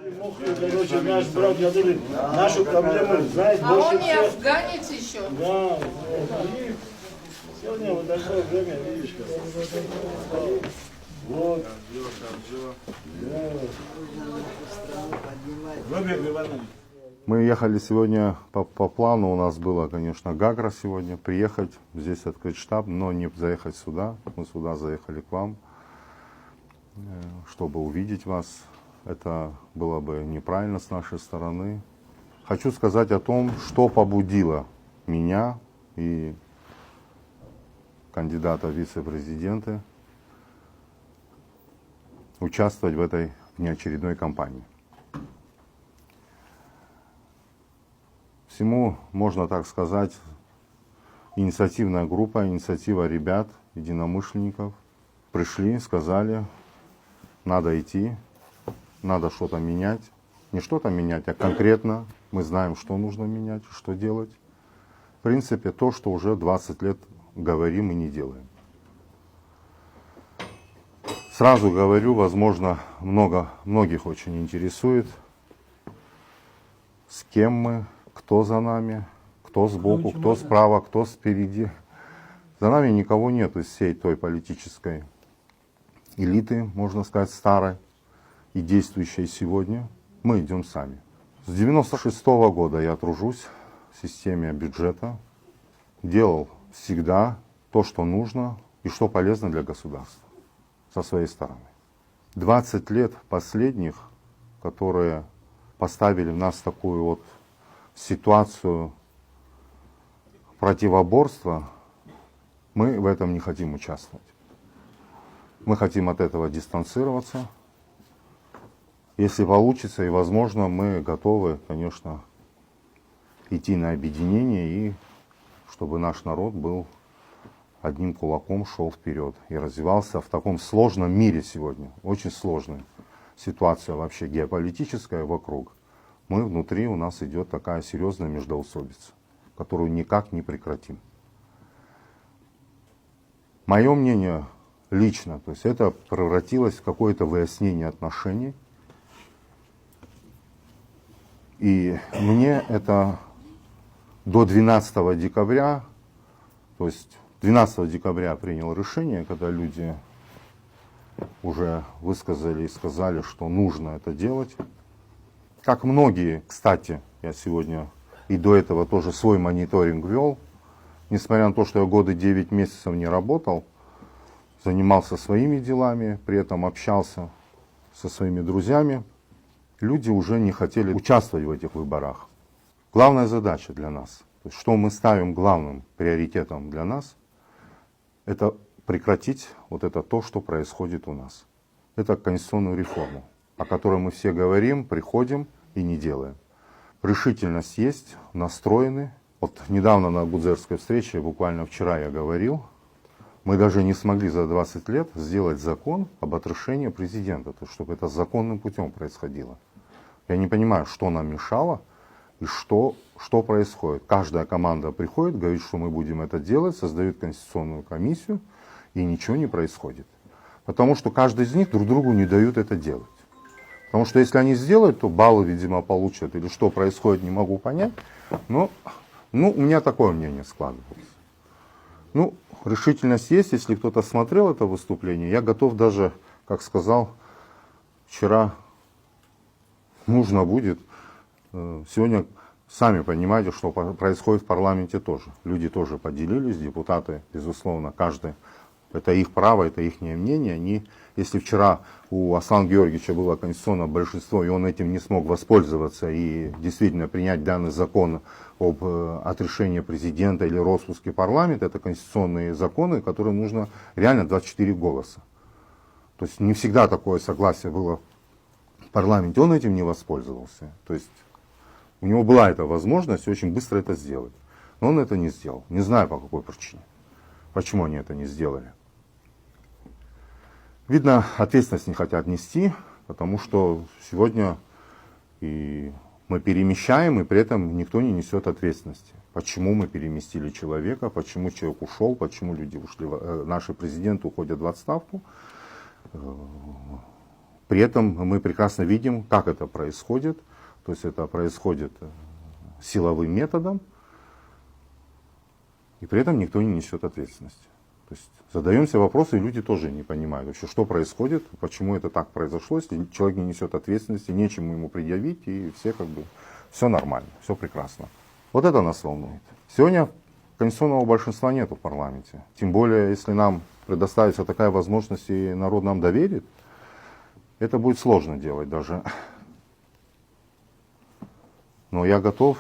Короче, наш брат говорит, нашу проблему знает А больше он не всех. афганец еще. Да, и сегодня вот такое время, видишь, вот. Мы ехали сегодня по плану, у нас было, конечно, Гагра сегодня, приехать, здесь открыть штаб, но не заехать сюда. Мы сюда заехали к вам, чтобы увидеть вас. Это было бы неправильно с нашей стороны. Хочу сказать о том, что побудило меня и кандидата в вице-президенты участвовать в этой внеочередной кампании. Всему, можно так сказать, инициативная группа, инициатива ребят, единомышленников пришли, сказали, надо идти, надо что-то менять. Не что-то менять, а конкретно мы знаем, что нужно менять, что делать. В принципе, то, что уже 20 лет говорим и не делаем. Сразу говорю, возможно, многих очень интересует, с кем мы, кто за нами, кто сбоку, кто справа, кто спереди. За нами никого нет из всей той политической элиты, можно сказать, старой и действующей сегодня. Мы идем сами. С 96-го года я тружусь в системе бюджета, делал всегда то, что нужно и что полезно для государства со своей стороны. 20 лет последних, которые поставили нас в такую вот ситуацию противоборства, мы в этом не хотим участвовать. Мы хотим от этого дистанцироваться. Если получится и возможно, мы готовы, конечно, идти на объединение и чтобы наш народ был одним кулаком, шел вперед и развивался в таком сложном мире сегодня. Очень сложная ситуация вообще геополитическая вокруг. Мы внутри, у нас идет такая серьезная междоусобица, которую никак не прекратим. Мое мнение лично, то есть это превратилось в какое-то выяснение отношений. И мне это до 12 декабря, то есть 12 декабря принял решение, когда люди уже высказали и сказали, что нужно это делать. Как многие, кстати, я сегодня и до этого тоже свой мониторинг вел, несмотря на то, что я годы 9 месяцев не работал, занимался своими делами, при этом общался со своими друзьями, люди уже не хотели участвовать в этих выборах. Главная задача для нас, то есть что мы ставим главным приоритетом для нас, это прекратить вот это то, что происходит у нас. Это конституционную реформу, о которой мы все говорим, приходим и не делаем. Решительность есть, настроены. Вот недавно на Гудзерской встрече, буквально вчера я говорил, мы даже не смогли за 20 лет сделать закон об отрешении президента, то есть, чтобы это законным путем происходило. Я не понимаю, что нам мешало и что происходит. Каждая команда приходит, говорит, что мы будем это делать, создают конституционную комиссию, и ничего не происходит. Потому что каждый из них друг другу не дают это делать. Потому что если они сделают, то баллы, видимо, получат. Или что происходит, не могу понять. Но у меня такое мнение складывается. Решительность есть. Если кто-то смотрел это выступление, я готов даже, как сказал вчера, нужно будет. Сегодня, сами понимаете, что происходит в парламенте тоже. Люди тоже поделились, депутаты, безусловно, каждый. Это их право, это их мнение. Если вчера у Аслана Георгиевича было конституционное большинство, и он этим не смог воспользоваться и действительно принять данный закон об отрешении президента или распуске парламента, это конституционные законы, которым нужно реально 24 голоса. То есть не всегда такое согласие было в парламенте, он этим не воспользовался. То есть у него была эта возможность очень быстро это сделать. Но он это не сделал. Не знаю по какой причине. Почему они это не сделали. Видно, ответственность не хотят нести, потому что сегодня и мы перемещаем, и при этом никто не несет ответственности. Почему мы переместили человека, почему человек ушел, почему люди ушли, наши президенты уходят в отставку. При этом мы прекрасно видим, как это происходит. То есть это происходит силовым методом, и при этом никто не несет ответственности. То есть задаемся вопросы, и люди тоже не понимают вообще, что происходит, почему это так произошло, если человек не несет ответственности, нечему ему предъявить, и все как бы, все нормально, все прекрасно. Вот это нас волнует. Сегодня конституционного большинства нет в парламенте. Тем более, если нам предоставится такая возможность, и народ нам доверит, это будет сложно делать даже. Но я готов,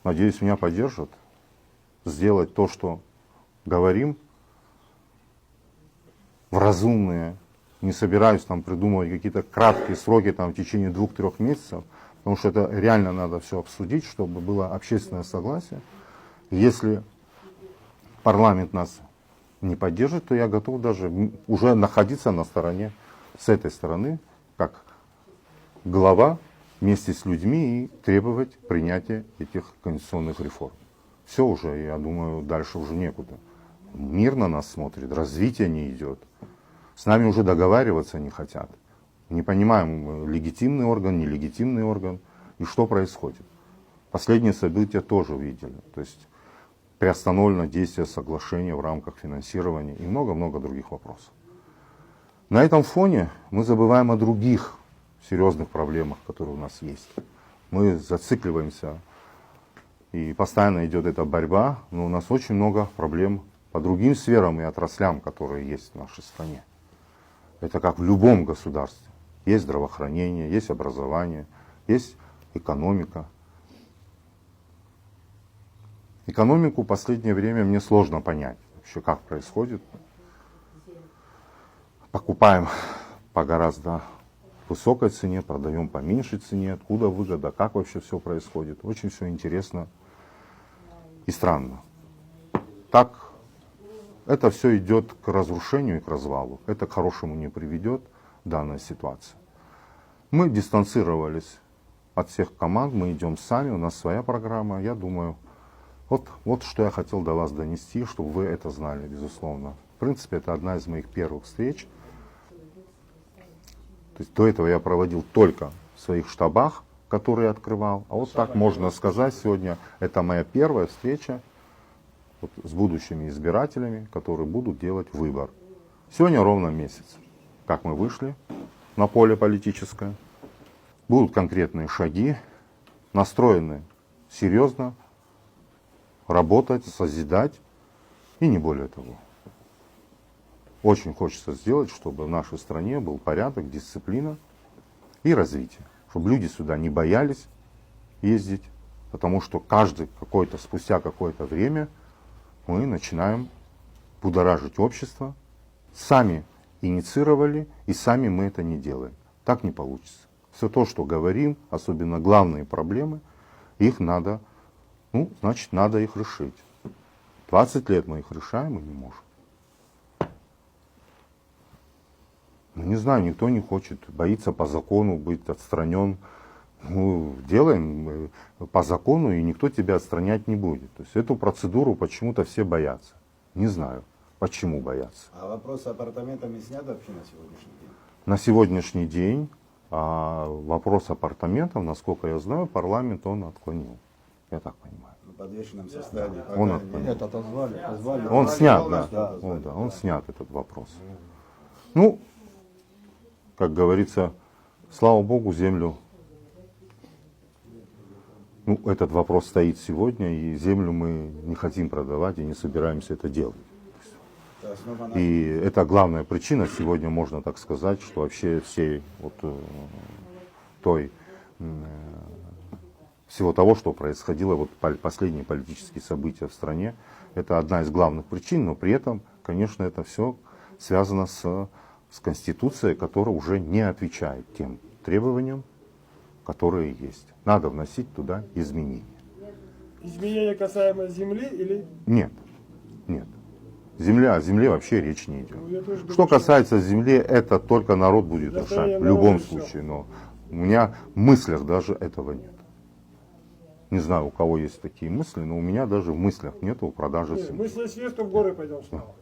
надеюсь, меня поддержат, сделать то, что говорим, в разумные. Не собираюсь там придумывать какие-то краткие сроки там, в течение 2-3 месяцев, потому что это реально надо все обсудить, чтобы было общественное согласие. Если парламент нас не поддержит, то я готов даже уже находиться на стороне, с этой стороны, как глава, вместе с людьми и требовать принятия этих конституционных реформ. Все уже, я думаю, дальше уже некуда. Мир на нас смотрит, развитие не идет. С нами уже договариваться не хотят. Не понимаем, легитимный орган, нелегитимный орган и что происходит. Последние события тоже видели. То есть приостановлено действие соглашения в рамках финансирования и много-много других вопросов. На этом фоне мы забываем о других серьезных проблемах, которые у нас есть. Мы зацикливаемся, и постоянно идет эта борьба, но у нас очень много проблем по другим сферам и отраслям, которые есть в нашей стране. Это как в любом государстве. Есть здравоохранение, есть образование, есть экономика. Экономику в последнее время мне сложно понять, вообще как происходит. Покупаем по гораздо высокой цене, продаем по меньшей цене, откуда выгода, как вообще все происходит. Очень все интересно и странно. Так, это все идет к разрушению и к развалу. Это к хорошему не приведет, данная ситуация. Мы дистанцировались от всех команд, мы идем сами, у нас своя программа. Я думаю, вот что я хотел до вас донести, чтобы вы это знали, безусловно. В принципе, это одна из моих первых встреч. То есть до этого я проводил только в своих штабах, которые открывал. А вот так можно сказать, сегодня это моя первая встреча вот, с будущими избирателями, которые будут делать выбор. Сегодня ровно месяц, как мы вышли на поле политическое. Будут конкретные шаги, настроены серьезно, работать, созидать и не более того. Очень хочется сделать, чтобы в нашей стране был порядок, дисциплина и развитие. Чтобы люди сюда не боялись ездить, потому что спустя какое-то время мы начинаем будоражить общество. Сами инициировали и сами мы это не делаем. Так не получится. Все то, что говорим, особенно главные проблемы, их надо, значит, надо их решить. 20 лет мы их решаем и не можем. Не знаю, никто не хочет, боится по закону быть отстранен. Делаем по закону, и никто тебя отстранять не будет. То есть эту процедуру почему-то все боятся. Не знаю, почему боятся. А вопрос с апартаментами снят вообще на сегодняшний день? На сегодняшний день вопрос апартаментов, насколько я знаю, парламент он отклонил. Я так понимаю. В подвешенном состоянии. Он отклонил. Нет, отозвали. Он снят, да. Да, Он снят этот вопрос. Как говорится, слава Богу, землю. Этот вопрос стоит сегодня, и землю мы не хотим продавать и не собираемся это делать. И это главная причина, сегодня можно так сказать, что вообще всего того, что происходило, последние политические события в стране, это одна из главных причин, но при этом, конечно, это все связано с Конституцией, которая уже не отвечает тем требованиям, которые есть. Надо вносить туда изменения. Изменения касаемо земли или... Нет. О земле вообще речи не идет. Я тоже думаю, Что касается земли, это только народ будет решать в любом случае. Но у меня в мыслях даже этого нет. Не знаю, у кого есть такие мысли, но у меня даже в мыслях нету продажи Не, земли. мы если есть, то в горы пойдем снова.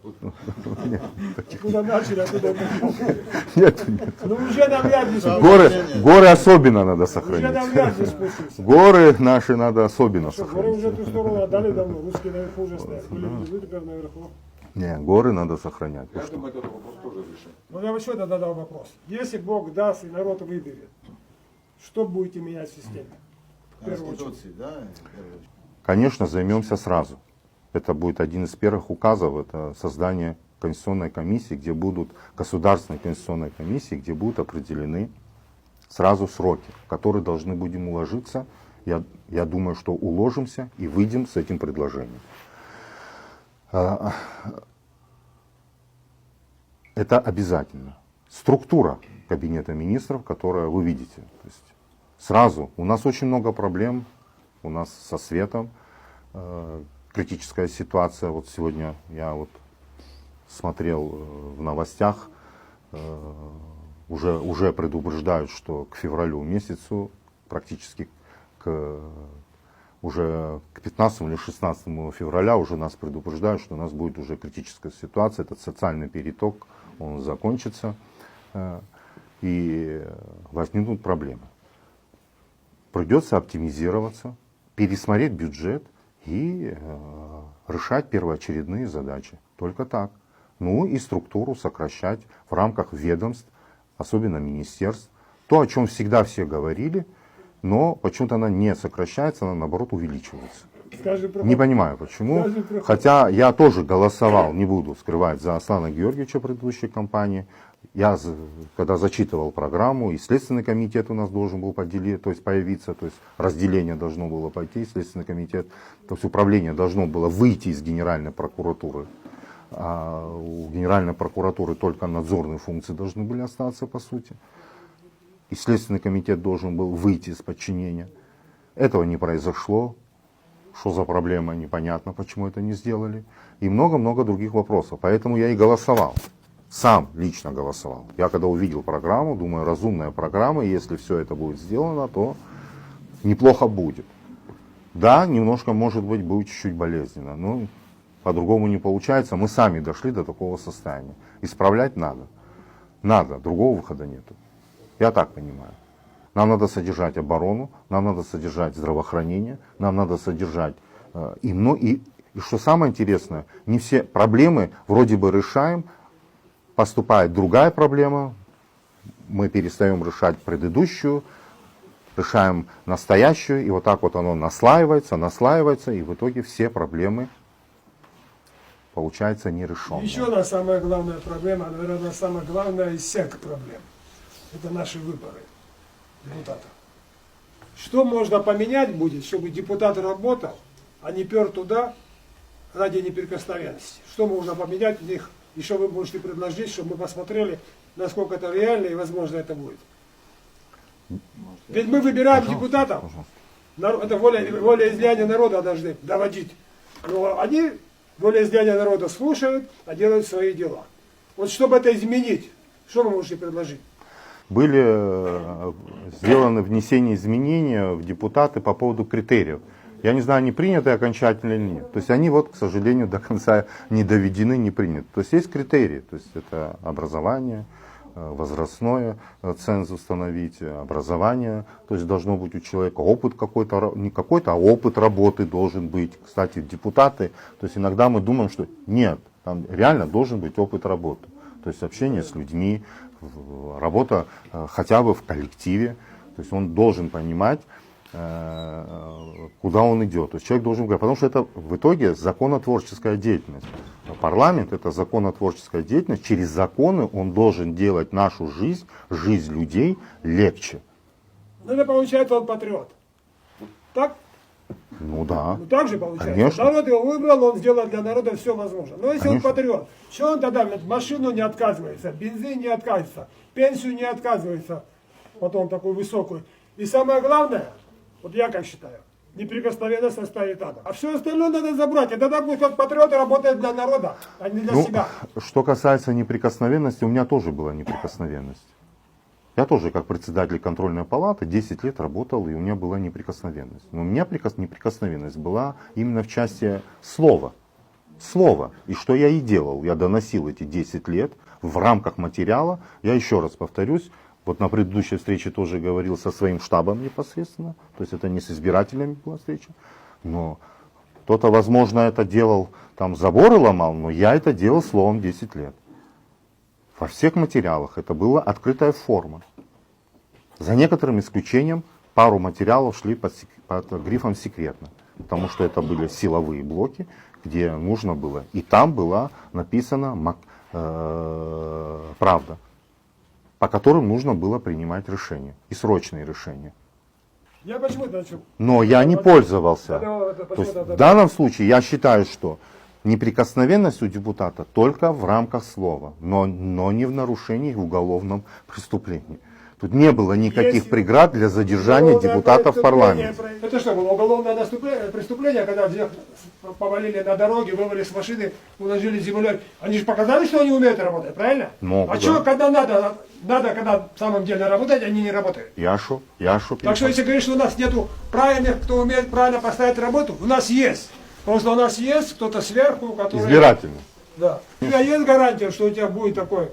Куда начали, оттуда пойдем. Нет, Ну уже навряд ли спустимся. горы особенно надо Уже сохранить. навряд ли спустимся. Горы наши надо особенно Что, горы уже сохранить. ту сторону отдали давно, русские наверху уже стоят. Были внизу, теперь наверху. Не, горы надо сохранять. Вы Я что? думаю, этот вопрос тоже решен. Ну я еще тогда дал вопрос. Если Бог даст и народ выберет, что будете менять в системе? В первую очередь. Конституции, да? в первую очередь. Конечно, займемся сразу. Это будет один из первых указов, это создание конституционной комиссии, где будут, государственной конституционной комиссии, где будут определены сразу сроки, в которые должны будем уложиться. Я думаю, что уложимся и выйдем с этим предложением. Это обязательно. Структура кабинета министров, которая вы видите. То есть сразу, у нас очень много проблем, у нас со светом, критическая ситуация. Вот сегодня я вот смотрел в новостях, уже предупреждают, что к февралю месяцу, практически уже к 15 или 16 февраля уже нас предупреждают, что у нас будет уже критическая ситуация, этот социальный переток, он закончится, и возникнут проблемы. Придется оптимизироваться, пересмотреть бюджет и решать первоочередные задачи. Только так. Ну и структуру сокращать в рамках ведомств, особенно министерств. То, о чем всегда все говорили, но почему-то она не сокращается, она наоборот увеличивается. Скажи про Не понимаю почему. Хотя я тоже голосовал, не буду скрывать, за Аслана Георгиевича предыдущей кампании. Я, когда зачитывал программу, и Следственный комитет у нас должен был появиться, то есть разделение должно было пойти, Следственный комитет, то есть управление должно было выйти из Генеральной прокуратуры. А у Генеральной прокуратуры только надзорные функции должны были остаться, по сути. И Следственный комитет должен был выйти из подчинения. Этого не произошло. Что за проблема, непонятно, почему это не сделали. И много-много других вопросов. Поэтому я и голосовал. Сам лично голосовал. Я когда увидел программу, думаю, разумная программа, если все это будет сделано, то неплохо будет. Да, немножко, может быть, будет чуть-чуть болезненно, но по-другому не получается. Мы сами дошли до такого состояния. Исправлять надо. Надо, другого выхода нету. Я так понимаю. Нам надо содержать оборону, нам надо содержать здравоохранение, нам надо содержать и что самое интересное, не все проблемы вроде бы решаем, поступает другая проблема, мы перестаем решать предыдущую, решаем настоящую, и вот так вот оно наслаивается, и в итоге все проблемы получается нерешенные. Еще одна самая главная проблема, наверное, самая главная из всех проблем. Это наши выборы депутатов. Что можно поменять будет, чтобы депутат работал, а не пер туда ради неприкосновенности? Что можно поменять в них? И что вы можете предложить, чтобы мы посмотрели, насколько это реально и возможно это будет? Ведь мы выбираем депутатов, это волеизлияние народа должны доводить. Но они волеизлияние народа слушают, а делают свои дела. Вот чтобы это изменить, что вы можете предложить? Были сделаны внесения изменений в депутаты по поводу критериев. Я не знаю, они приняты окончательно или нет. То есть они вот, к сожалению, до конца не доведены, не приняты. То есть есть критерии. То есть это образование, возрастное ценз установить, образование. То есть должно быть у человека опыт какой-то, не какой-то, а опыт работы должен быть. Кстати, депутаты, то есть иногда мы думаем, что нет, там реально должен быть опыт работы. То есть общение с людьми, работа хотя бы в коллективе, то есть он должен понимать, куда он идет. То есть человек должен говорить, потому что это в итоге законотворческая деятельность. Парламент это законотворческая деятельность, через законы он должен делать нашу жизнь, жизнь людей легче. Ну это получается он патриот. Так? Ну да. Ну так же получается. Конечно. Народ его выбрал, он сделал для народа все возможное. Но если Конечно. он патриот, что он тогда машину не отказывается, бензин не отказывается, пенсию не отказывается, потом такую высокую. И самое главное, вот я как считаю, неприкосновенность оставит надо. А все остальное надо забрать. И тогда пусть как патриоты работают для народа, а не для себя. Что касается неприкосновенности, у меня тоже была неприкосновенность. Я тоже, как председатель контрольной палаты, 10 лет работал, и у меня была неприкосновенность. Но у меня неприкосновенность была именно в части слова. Слова. И что я и делал. Я доносил эти 10 лет в рамках материала. Я еще раз повторюсь, вот на предыдущей встрече тоже говорил со своим штабом непосредственно. То есть это не с избирателями была встреча. Но кто-то, возможно, это делал, там заборы ломал, но я это делал словом 10 лет. Во всех материалах это была открытая форма. За некоторым исключением пару материалов шли под грифом «секретно», потому что это были силовые блоки, где нужно было. И там была написана правда, по которым нужно было принимать решения, и срочные решения. Я почему-то начал. Но я не пользовался. То есть в данном случае я считаю, что неприкосновенность у депутата только в рамках слова, но не в нарушении в уголовном преступлении. Тут не было никаких Если преград для задержания депутатов в парламенте. Это что было, уголовное преступление, когда всех повалили на дороге, вывели с машины, уложили землей. Они же показали, что они умеют работать, правильно? Могут, а да. что, когда надо, когда в самом деле работать, они не работают. Яшу. Так что если говоришь, что у нас нету правильных, кто умеет правильно поставить работу, у нас есть. Просто у нас есть кто-то сверху, который... Избирательный. Да. У тебя есть гарантия, что у тебя будет такой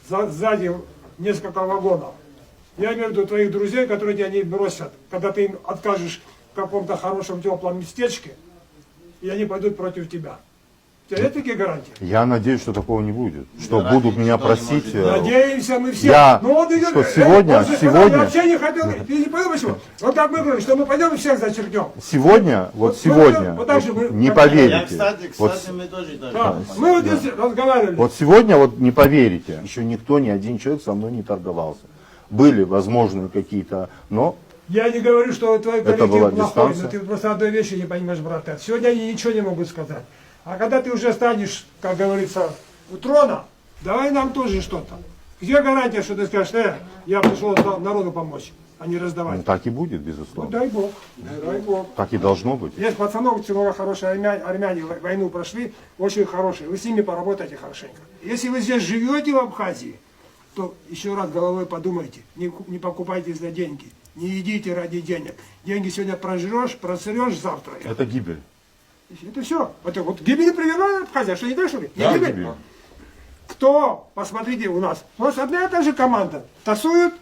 сзади несколько вагонов? Я имею в виду твоих друзей, которые тебя не бросят, когда ты им откажешь в каком-то хорошем теплом местечке, и они пойдут против тебя. У тебя есть такие гарантии? Я надеюсь, что такого не будет. Что будут меня просить. Надеемся мы все. Я, Ну, вот идет, что сегодня, он же сказал, сегодня, я вообще не хотел, ты не понял почему? Вот как мы говорим, что мы пойдем и всех зачеркнем. сегодня, вот сегодня, вот так же мы- не как- поверите. Кстати, Вот, мы тоже так. Да. Мы вот здесь разговаривали. вот сегодня, вот не поверите, еще никто, ни один человек со мной не торговался. Были возможные какие-то, но Я не говорю, что твой Это коллектив была плохой, дистанция. но ты просто одной вещи не понимаешь, брат. Сегодня они ничего не могут сказать. А когда ты уже станешь, как говорится, у трона, давай нам тоже что-то. Где гарантия, что ты скажешь, я пришел народу помочь, а не раздавать? ну, так и будет, Ну, безусловно. дай Бог, дай Бог. Так и должно быть. Есть пацанов, много хорошие армяне войну прошли, очень хорошие. Вы с ними поработайте хорошенько. Если вы здесь живете в Абхазии, то еще раз головой подумайте, не покупайте за деньги, не едите ради денег. Деньги сегодня просрешь завтра. Это гибель. Это все. Это вот гибель привела Абхазия, что не так, что ли? Не Да, гибель? гибель. Кто? Посмотрите у нас. У нас одна и та же команда. Тасуют,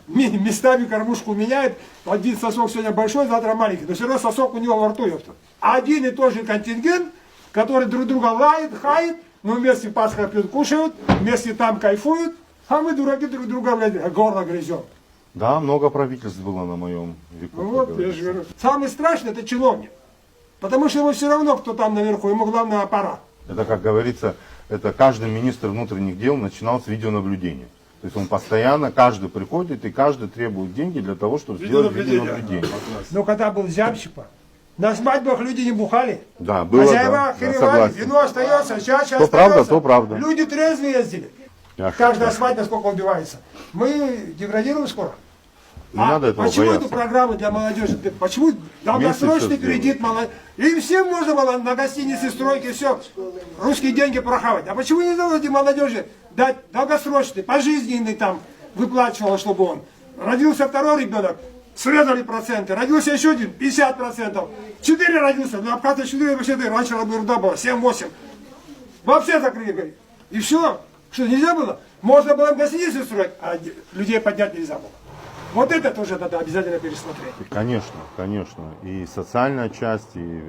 местами кормушку меняет. Один сосок сегодня большой, завтра маленький. Но все равно сосок у него во рту. Ёпта. Один и тот же контингент, который друг друга лает, хает, но вместе Пасха пьют, кушают, вместе там кайфуют, а мы, дураки, друг друга, блядь, горло грызем. Да, много правительств было на моем веку. как Вот, я говорится. же говорю. Самый страшный это чиновник. Потому что ему все равно, кто там наверху, ему главное аппарат. Это, как говорится, это каждый министр внутренних дел начинал с видеонаблюдения. То есть он постоянно, каждый приходит и каждый требует деньги для того, чтобы сделать видеонаблюдение. Но когда был Зябщипа, на свадьбах люди не бухали. Да, было, Хозяева да, охеревали, согласен. вино остается, чаще То остается. правда, то правда. Люди трезвые ездили. Я Каждая шучу. свадьба сколько убивается. Мы деградируем скоро. Не надо этого почему бояться. эту программу для молодежи? Почему долгосрочный Месяц кредит молодежи? Им всем можно было на гостинице, стройки, все, русские деньги прохавать. А почему не давайте молодежи дать долгосрочный, пожизненный там, выплачивал, чтобы он. Родился второй ребенок, срезали проценты. Родился еще один, 50%. 4 родился, на Абхазии 4, вообще раньше ерунда была, 7-8. Вообще закрыли, говорит. И все. Что, нельзя было? Можно было гостиницы строить, а людей поднять нельзя было. Вот это тоже надо обязательно пересмотреть. Конечно, конечно. И социальная часть, и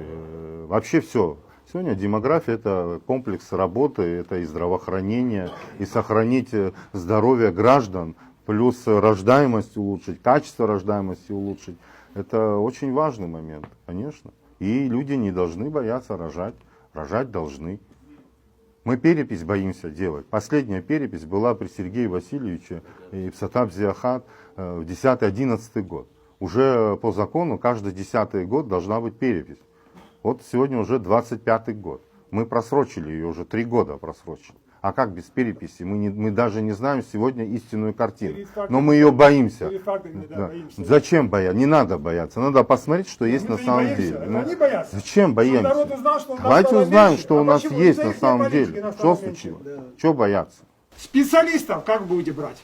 вообще все. Сегодня демография – это комплекс работы, это и здравоохранение, и сохранить здоровье граждан, плюс рождаемость улучшить, качество рождаемости улучшить. Это очень важный момент, конечно. И люди не должны бояться рожать, рожать должны. Мы перепись боимся делать. Последняя перепись была при Сергее Васильевиче и Псатап Зиахат в 10-11 год. Уже по закону каждый 10-й год должна быть перепись. Вот сегодня уже 25-й год. Мы просрочили ее, уже 3 года просрочили. А как без переписи? Мы даже не знаем сегодня истинную картину. Но мы ее боимся. Да. Зачем бояться? Не надо бояться. Надо посмотреть, что есть на самом деле. Они боятся. Зачем боимся? народ узнал, что у нас Давайте стало узнаем, меньше. что А у нас почему? есть Из-за на их самом политики деле. нас Что стало меньше. случилось? Что бояться? Специалистов как будете брать?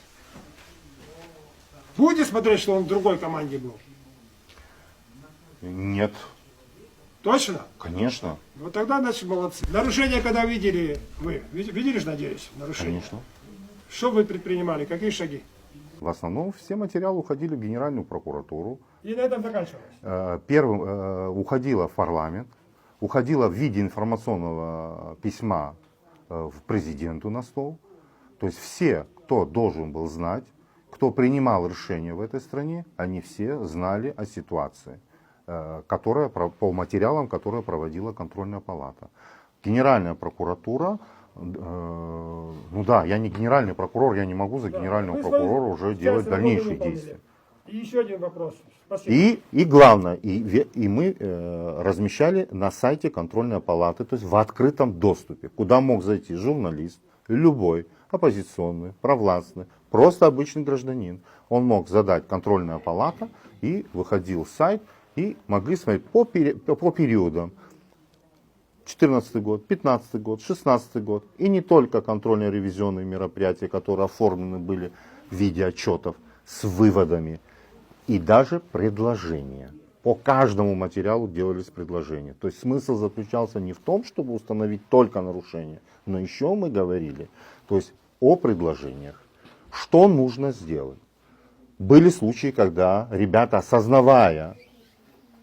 Будете смотреть, что он в другой команде был? Нет, Точно? конечно, Вот тогда, значит, молодцы. Нарушения, когда видели вы? Видели же, надеюсь, нарушения? конечно. Что вы предпринимали? Какие шаги? В основном все материалы уходили в Генеральную прокуратуру. И на этом заканчивалось. Первым уходило в парламент, уходило в виде информационного письма в президенту на стол. То есть все, кто должен был знать, кто принимал решения в этой стране, они все знали о ситуации, которая, по материалам, которые проводила контрольная палата. Генеральная прокуратура, ну да, я не генеральный прокурор, я не могу за генерального Вы прокурора свою уже часть делать работы дальнейшие выполнили. действия. И еще один вопрос. Спасибо. И главное, и мы размещали на сайте контрольной палаты, то есть в открытом доступе, куда мог зайти журналист, любой, оппозиционный, провластный, просто обычный гражданин. Он мог задать контрольная палата и выходил в сайт, и могли смотреть по периодам. 14 год, 15 год, 16 год. И не только контрольно-ревизионные мероприятия, которые оформлены были в виде отчетов с выводами, и даже предложения. По каждому материалу делались предложения. То есть смысл заключался не в том, чтобы установить только нарушения, но еще мы говорили, то есть о предложениях. Что нужно сделать? Были случаи, когда ребята, осознавая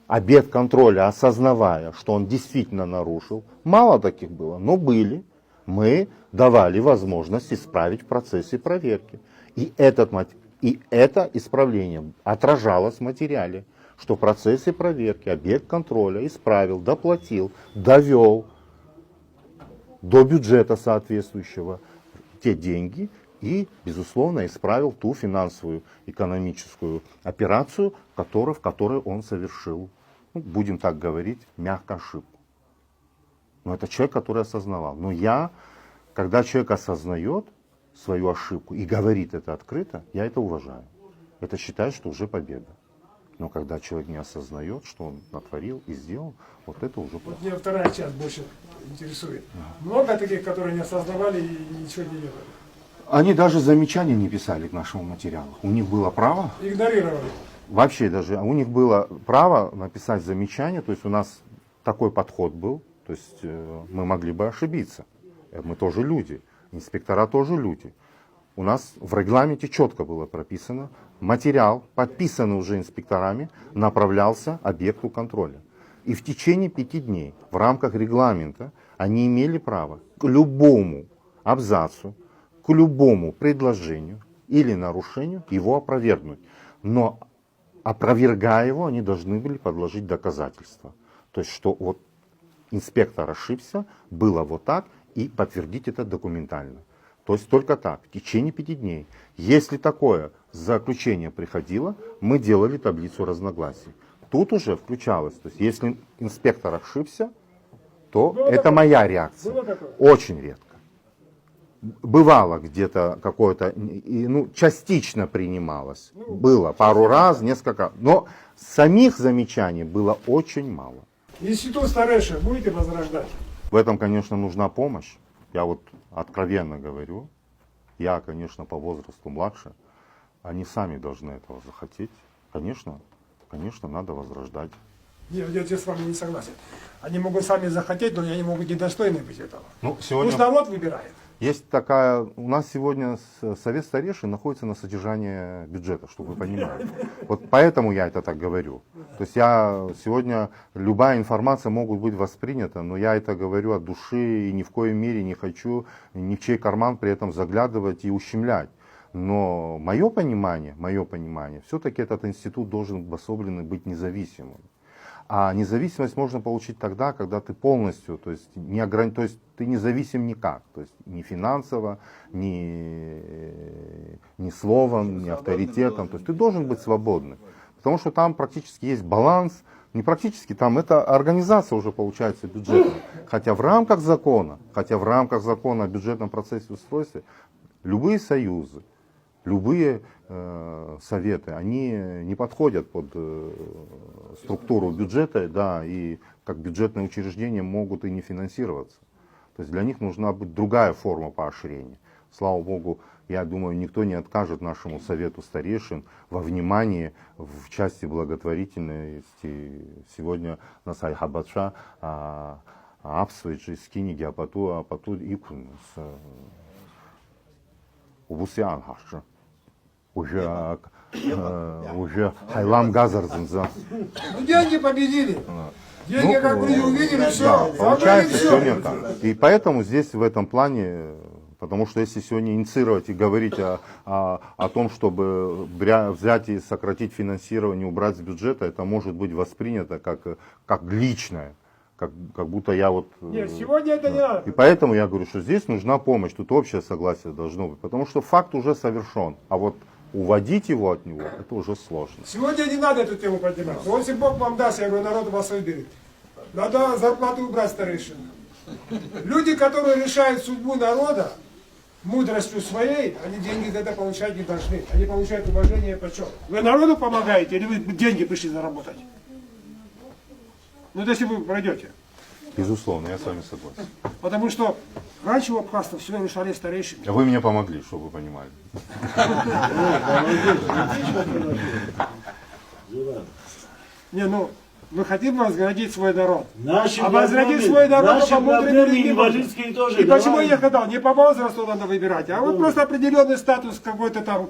объект контроля, осознавая, что он действительно нарушил, мало таких было, но были, мы давали возможность исправить в процессе проверки. И это исправление отражалось в материале, что в процессе проверки объект контроля исправил, доплатил, довел до бюджета соответствующего те деньги и, безусловно, исправил ту финансовую, экономическую операцию, в которой он совершил, ну, будем так говорить, мягко ошибку. Но это человек, который осознавал. Но когда человек осознает свою ошибку и говорит это открыто, я это уважаю. Это считаю, что уже победа. Но когда человек не осознает, что он натворил и сделал, вот это уже плохо. Вот меня вторая часть больше интересует. Много таких, которые не осознавали и ничего не делали. Они даже замечаний не писали к нашему материалу. У них было право, Игнорировали. вообще даже, у них было право написать замечание, то есть у нас такой подход был, то есть мы могли бы ошибиться. Мы тоже люди, инспектора тоже люди. У нас в регламенте четко было прописано, материал, подписанный уже инспекторами, направлялся объекту контроля. И в течение 5 дней в рамках регламента они имели право к любому абзацу, к любому предложению или нарушению его опровергнуть. Но опровергая его, они должны были подложить доказательства. То есть, что вот инспектор ошибся, было вот так, и подтвердить это документально. То есть только так, в течение 5 дней. Если такое заключение приходило, мы делали таблицу разногласий. Тут уже включалось, то есть если инспектор ошибся, то Было это такое? моя реакция. Было такое? Очень редко. Бывало где-то какое-то, частично принималось. Было пару раз, несколько. Но самих замечаний было очень мало. Институт Стареша будете возрождать? В этом, конечно, нужна помощь. Я вот откровенно говорю. Я, конечно, по возрасту младше. Они сами должны этого захотеть. Конечно, надо возрождать. Нет, я здесь с вами не согласен. Они могут сами захотеть, но они могут недостойны быть этого. Сегодня Пусть народ выбирает. есть такая, у нас сегодня совет старейшин находится на содержании бюджета, чтобы вы понимали. Вот поэтому я это так говорю. То есть я сегодня, любая информация может быть воспринята, но я это говорю от души и ни в коей мере не хочу ни в чей карман при этом заглядывать и ущемлять. Но мое понимание, все-таки этот институт должен обособленно быть независимым. А независимость можно получить тогда, когда ты полностью, то есть ты независим никак, то есть ни финансово, ни словом, ни авторитетом, то есть ты должен быть свободным. Потому что там практически есть баланс, не практически, там это организация уже получается бюджетная. Хотя в рамках закона о бюджетном процессе устройства, любые союзы, любые советы, они не подходят под структуру бюджета, да, и как бюджетные учреждения могут и не финансироваться. То есть для них нужна быть другая форма поощрения. Слава Богу, Я думаю, никто не откажет нашему совету старейшин во внимании в части благотворительности. Сегодня на Сайхабадша Апсвейджи скини геопату икун с Убусиан Хаша. Уже Хайлам Газарзинза. Ну, деньги победили. Деньги, как люди увидели, все. Получается, все не так. И поэтому здесь в этом плане, потому что если сегодня инициировать и говорить о том, чтобы взять и сократить финансирование, убрать с бюджета, это может быть воспринято как личное. Как будто я вот... Нет, сегодня это не надо. И поэтому я говорю, что здесь нужна помощь, тут общее согласие должно быть. Потому что факт уже совершен. А вот уводить его от него, это уже сложно. Сегодня не надо эту тему поднимать. Но если Бог вам даст, я говорю, народ вас выберет. Надо зарплату убрать старейшин. Люди, которые решают судьбу народа, мудростью своей, они деньги за это получать не должны. Они получают уважение и почет. Вы народу помогаете или вы деньги пришли заработать? Ну, если вы пройдете. Безусловно, я с вами согласен. Потому что раньше у абхазцев все решали старейшины. А вы мне помогли, чтобы вы понимали. Не, ну, мы хотим возградить свой народ. Наши А возградить свой народ наши по мудрым проблемы людям. инвалидские тоже. И почему давай. я сказал, не по возрасту надо выбирать, а вот просто определенный статус какой-то там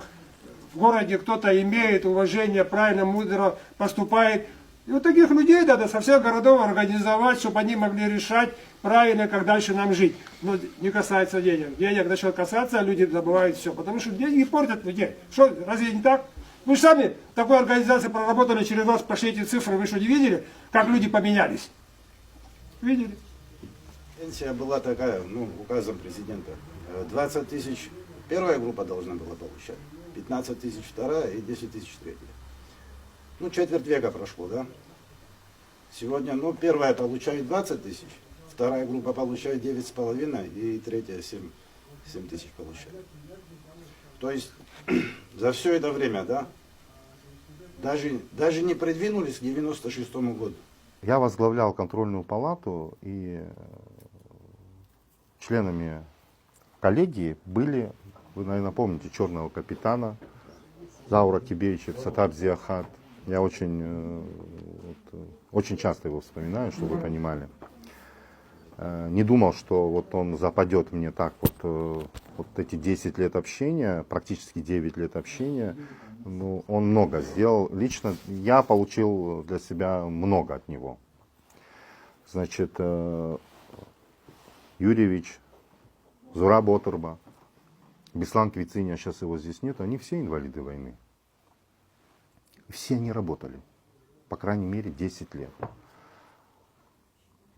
в городе кто-то имеет, уважение, правильно, мудро поступает. И вот таких людей надо со всех городов организовать, чтобы они могли решать правильно, как дальше нам жить. Но не касается денег. Денег начнет касаться, а люди забывают все. Потому что деньги портят людей. Что, разве не так? Вы же сами в такой организации проработали, через вас пошли эти цифры, вы что, не видели, как люди поменялись? Видели? Пенсия была такая, ну, указом президента. 20 тысяч первая группа должна была получать, 15 тысяч вторая и 10 тысяч третья. Ну, четверть века прошло, да? Сегодня, ну, первая получает 20 тысяч, вторая группа получает 9,5 и третья 7 тысяч получает. То есть за все это время, да, даже не придвинулись к 96-му году. Я возглавлял контрольную палату, и членами коллегии были, вы, наверное, помните, черного капитана Заура Кибейчев, Сатар Зиахат. Я очень часто его вспоминаю, чтобы вы понимали. Не думал, что вот он западет мне так вот эти 10 лет общения, практически 9 лет общения. Ну, он много сделал. Лично я получил для себя много от него. Значит, Юрьевич, Зураб Оторба, Беслан Квициня, сейчас его здесь нет, они все инвалиды войны. Все они работали, по крайней мере, 10 лет.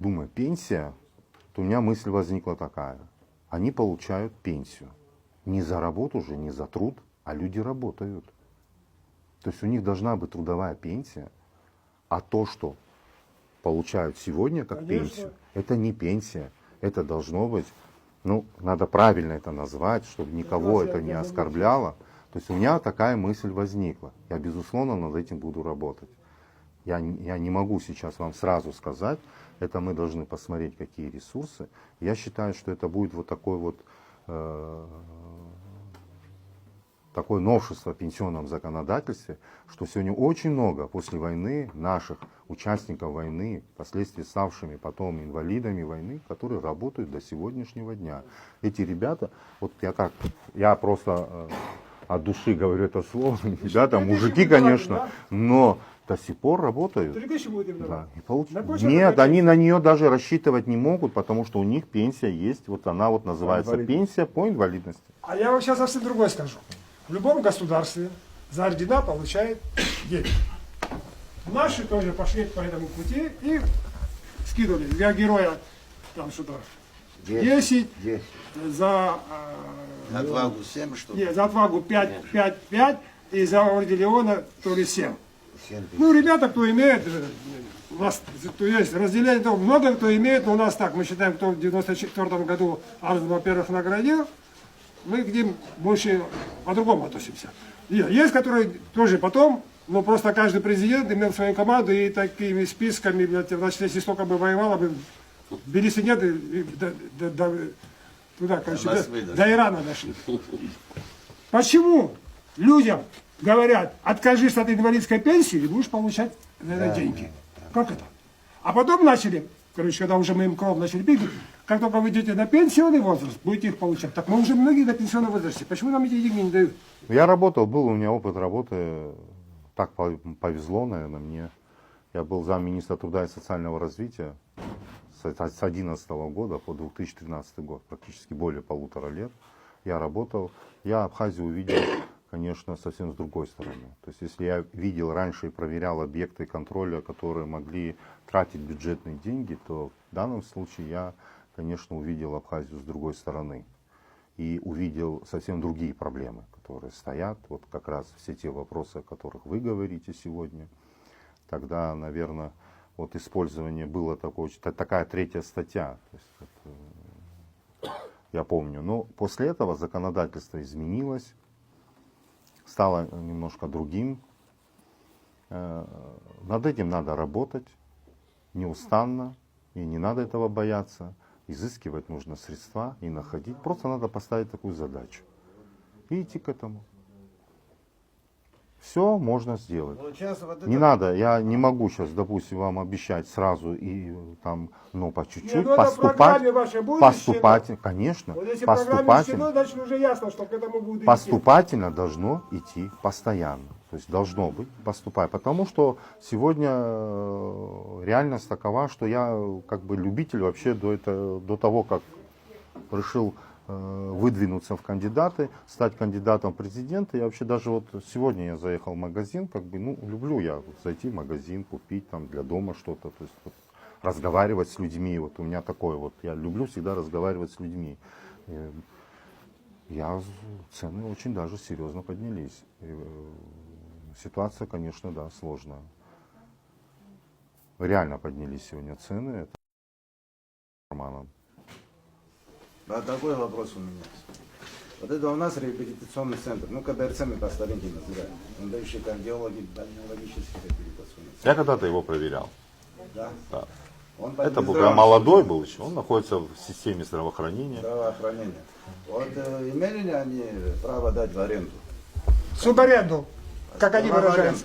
Думаю, пенсия, то у меня мысль возникла такая. Они получают пенсию. Не за работу же, не за труд, а люди работают. То есть у них должна быть трудовая пенсия, а то, что получают сегодня как пенсию, это не пенсия. Это должно быть, ну, надо правильно это назвать, чтобы никого это не оскорбляло. То есть у меня такая мысль возникла. Я, безусловно, над этим буду работать. Я не могу сейчас вам сразу сказать, это мы должны посмотреть, какие ресурсы. Я считаю, что это будет вот такой вот такое новшество в пенсионном законодательстве, что сегодня очень много после войны наших участников войны, впоследствии ставшими потом инвалидами войны, которые работают до сегодняшнего дня. Эти ребята, вот я просто от души говорю это слово, ребята, мужики, конечно, но до сих пор работают. 3000 будет им Да, давать. и нет, они на нее даже рассчитывать не могут, потому что у них пенсия есть, вот она вот называется пенсия по инвалидности. А я вам сейчас совсем другое скажу. В любом государстве за ордена получает деньги. Наши тоже пошли по этому пути и скидывали для героя там что-то 10, за Отвагу 7, что ли? нет, за отвагу 5, и за орден Леона то ли 7. Ну, ребята, кто имеет, у нас то есть разделение того, много кто имеет, но у нас так, мы считаем, кто в 94 году Арзен, во-первых, наградил, мы к ним больше по-другому относимся. Есть, которые тоже потом, но просто каждый президент имел свою команду и такими списками, значит, если столько бы воевало, бы Белисы нет, Туда, короче, Нас до выдали. Ирана дошли. Почему людям говорят, откажись от инвалидской пенсии и будешь получать деньги? Как это? А потом начали, короче, когда уже мы им кров начали пить, как только вы идете на пенсионный возраст, будете их получать. Так мы уже многие на пенсионном возрасте. Почему нам эти деньги не дают? Я работал, был у меня опыт работы, так повезло, наверное, мне. Я был замминистра труда и социального развития с 2011 года по 2013 год, практически более 1,5 лет. Я работал, я Абхазию увидел, конечно, совсем с другой стороны. То есть, если я видел раньше и проверял объекты контроля, которые могли тратить бюджетные деньги, то в данном случае я, конечно, увидел Абхазию с другой стороны. И увидел совсем другие проблемы, которые стоят, вот как раз все те вопросы, о которых вы говорите сегодня. Тогда, наверное, вот использование было такая 3-я статья, то есть, я помню. Но после этого законодательство изменилось, стало немножко другим. Над этим надо работать неустанно, и не надо этого бояться. Изыскивать нужно средства и находить. Просто надо поставить такую задачу и идти к этому. Все можно сделать. Вот сейчас вот Не это- надо, я не могу сейчас, допустим, вам обещать сразу и там, но по Не, чуть-чуть ну это в поступать, программе вашей будет поступать, конечно, Вот если программа поступательно, учтено, значит уже ясно, что к этому будет идти. поступательно должно идти постоянно. То есть должно быть поступать. Потому что сегодня реальность такова, что я как бы любитель вообще до того, как решил выдвинуться в кандидаты, стать кандидатом в президенты. Я вообще даже вот сегодня я заехал в магазин, как бы, ну, люблю я зайти в магазин, купить там для дома что-то, то есть вот, разговаривать с людьми. Вот у меня такое вот, я люблю всегда разговаривать с людьми. Цены очень даже серьезно поднялись. Ситуация, конечно, да, сложная. Реально поднялись сегодня цены. Это карманом. А такой вопрос у меня есть. Вот это у нас реабилитационный центр, ну КБРЦ мы по старинке называем. Он дающий кардиологи, бальнеологический реабилитационный центр. Я когда-то его проверял. Да? Да. Он Это был, под когда молодой был еще. Он находится в системе здравоохранения. здравоохранения. Вот имели ли они право дать в аренду? Субаренду, как они Сперва в выражаются.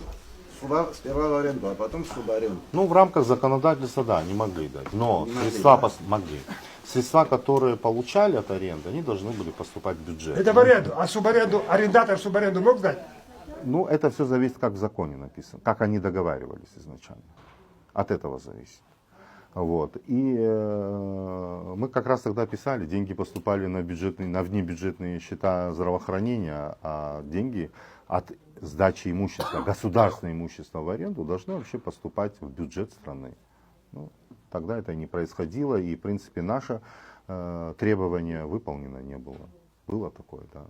аренду. Сперва в аренду, а потом в субаренду. Ну, в рамках законодательства, да, не могли дать. Но Не могли, средства да? могли. Средства, которые получали от аренды, они должны были поступать в бюджет. Это в аренду. А субаренду, арендатор субаренду мог дать? Ну, это все зависит, как в законе написано, как они договаривались изначально. От этого зависит. Вот. И мы как раз тогда писали, деньги поступали на внебюджетные счета здравоохранения, а деньги от сдачи имущества, государственное имущество в аренду должны вообще поступать в бюджет страны. Ну, тогда это не происходило, и, в принципе, наше требование выполнено не было. Было такое, да.